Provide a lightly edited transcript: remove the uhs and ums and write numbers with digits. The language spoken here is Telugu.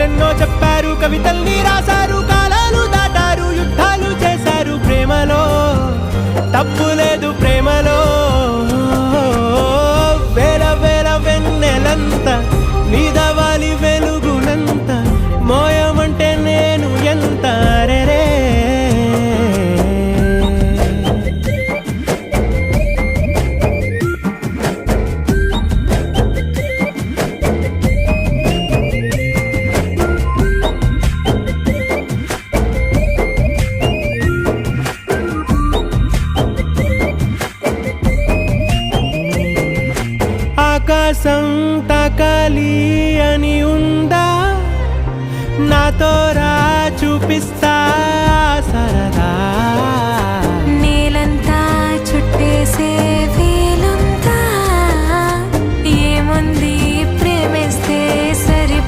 కథలెన్నో చెప్పారు, కవితల్ని రాశారు, కాలాలు దాటారు, యుద్ధాలు చేశారు. ప్రేమలో తప్పు లేదు, ప్రేమలో వేల వేల వెన్నెలంత నీదవాలి వెలుగునంత, మోయమంటే నేను ఎంత రే. ఆకాశం తాకాలి అని ఉందా, నాతో రా చూపిస్తా